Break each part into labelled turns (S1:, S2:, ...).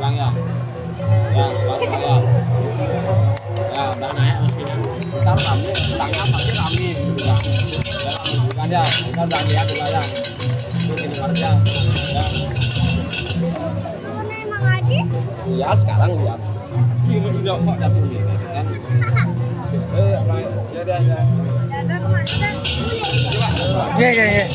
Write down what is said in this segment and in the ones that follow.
S1: Bang ya. Ya, Bang ya. Ya, udah naik mesinnya. Kita rame, tangga pasti rame gitu kan. Ya, bukan ya. Kita udah lihat juga ya. Ini kerja. Ya.
S2: Emang Adi?
S1: Iya, sekarang lihat. Ini udah kok jatuh nih kan. Ya udah ya.
S2: Dada kemana kan?
S3: Iya.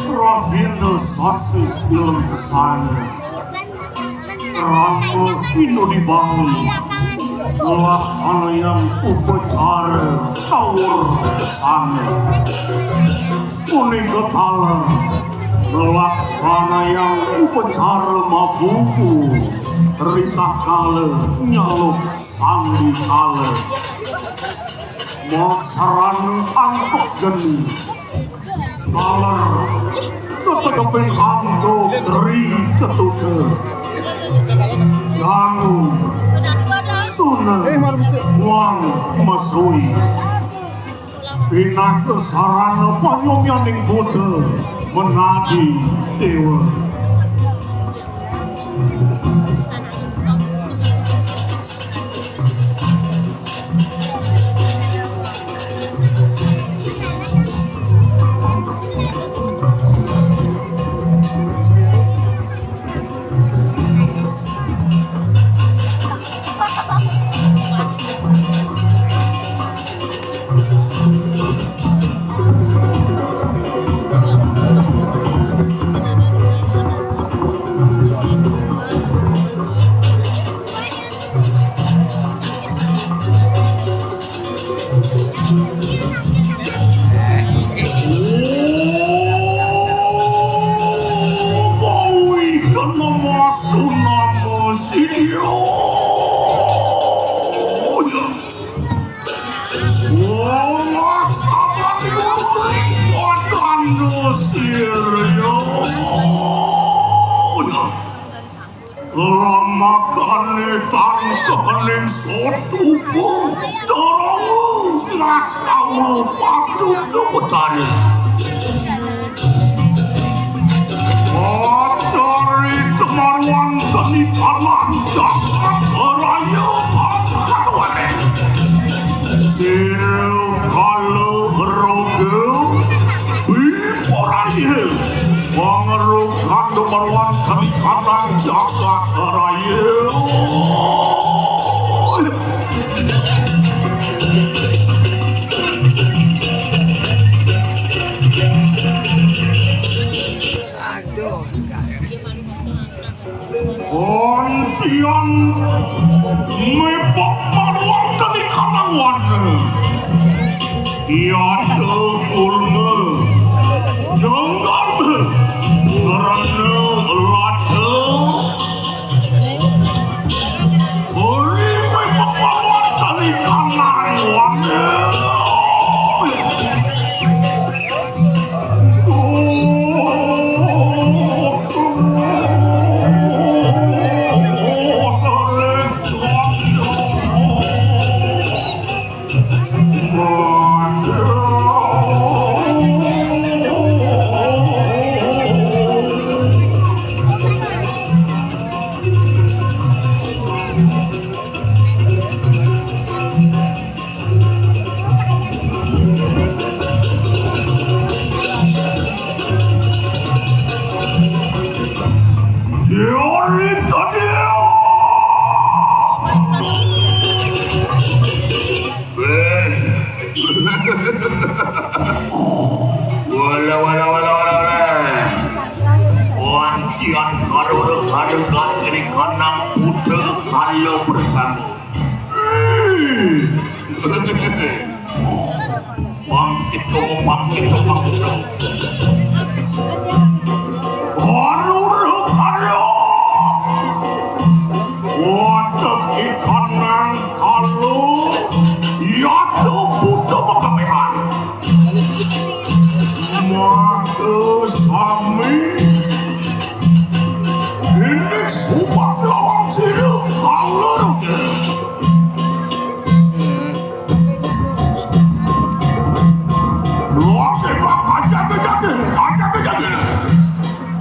S4: Rohino sasi film kesana Ramo Vino di Bali laksana yang upacara tawur kesana Kuning ketaler laksana yang upacara mabubu Rita kale nyaluk sandi kale Masaranu antuk geni Kaler ketegepin antuk dari ketuke Jangu Suna Wang Masui Pinak kesarana panyomyaning Buddha Menadi Dewa Ramakane tangkane sotubu Doromu ngasamu padu kebutane Acari temarwan gani kanan jagat beraya kakadware Sireu kalau rogeu Wiporaye Pangerukan temarwan gani kanan jagat beraya Kontian mepok marwar dari kanangan Iada ulme Jangan Kerana lada Beri mepok marwar dari kanangan teori tadi. Wala. Wantian karukan ini kanang putih kalau bersama. Bangkit. Karu. Wadah ikan nang kalau yaitu butuh makamehan. Maka sami ini sumat lawan sini kalau rugi. Aja.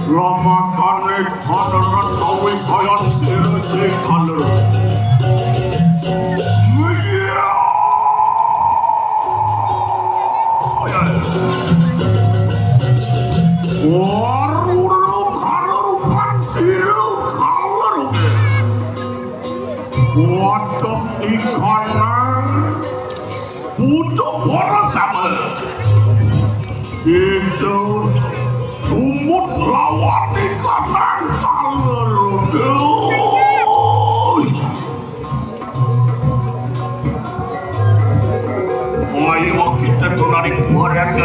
S4: Ramakan tanah tawi saya sini kalau. Wadah ikan butuh bersama. Itu tumut lawan ikan kalau ayo kita tunaring varian,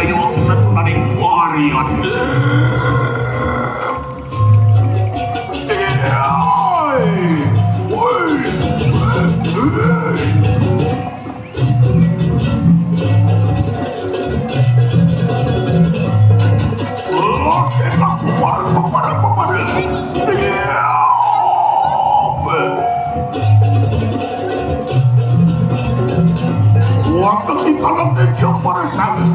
S4: waktu kita nanti dia bersama.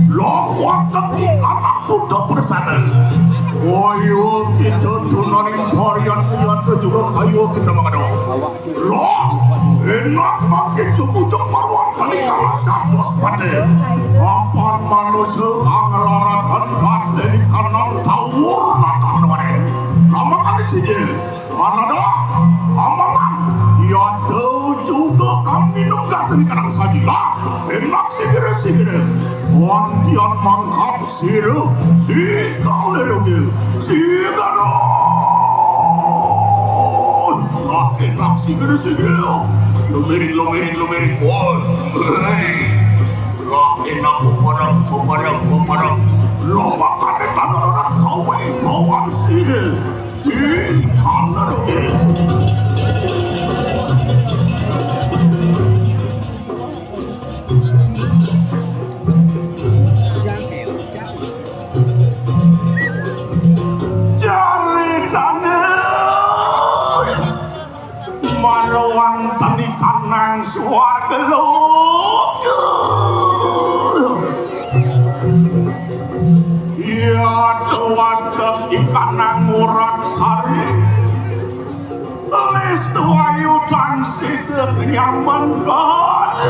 S4: Loh, waktu kita udah bersama. Ayo kita tunaring varian itu juga ayo kita mengadu. Loh, enak pakai cukup marwan tadi kalau catos pada. Apa manusia angelarakan kateni kanang tawur natan wari. Ramakan di sini. Anada, amaman. Ya tahu juga kami minum kateni kanang sajila. Enak sigere. Wantian mangkap siru, sikau lerugi, sigaro. Enak sigere. Lumerin, woi. Lah enak kuparang. Lobakan tanah kawan si kana lerugi. Marwan tani kanang suarga loga. Ya wadah ikanang murad sari. Les tuayu dan sidet nyaman banget.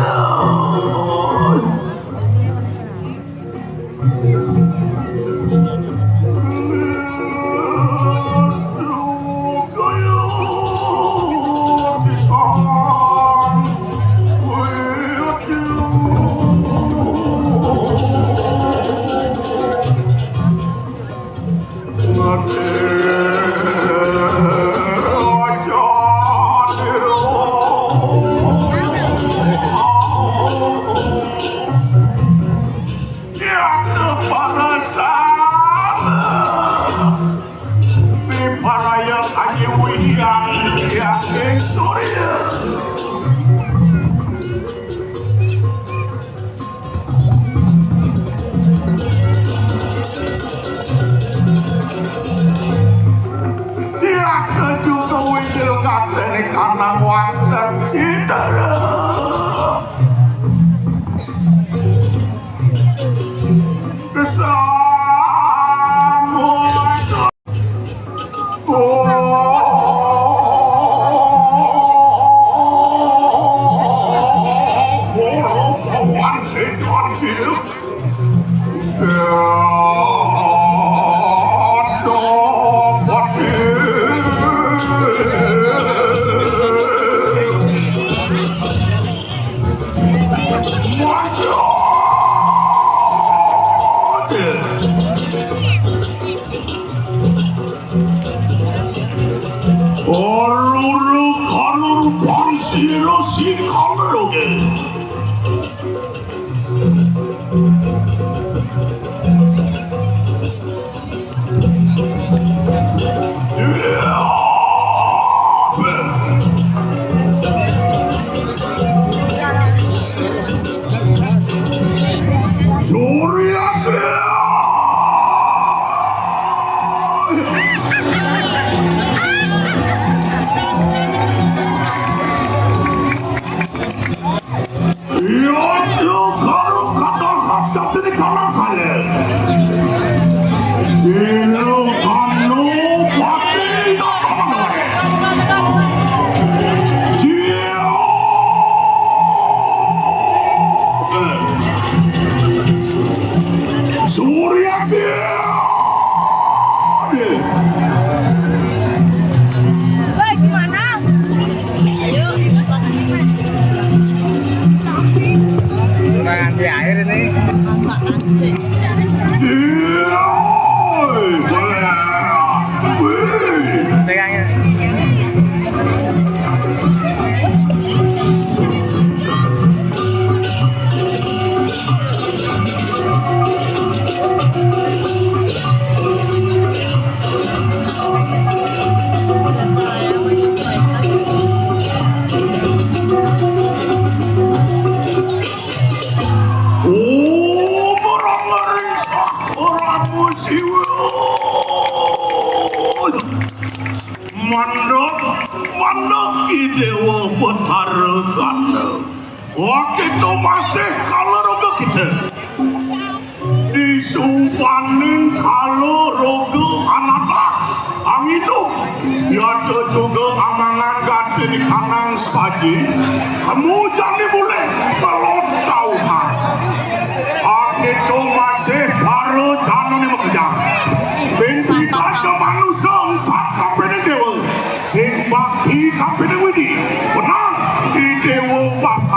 S4: Kanang wadah cidara kesamua Surya
S2: Woi, gimana? Ayo,
S1: Tangan di air ini.
S2: masak asli.
S1: Pegangnya.
S4: Mandok idewa petarakan. Kita masih kalau roga kita disupaning kalau roga anatah angidup yaitu juga amangan ganti di kanan saji kamu jangan boleh belum tahu hal itu masih baru jangan ini bekerja bintikan ke manusia saat kapten dewa sing bakti kapten widi menang di dewa bakti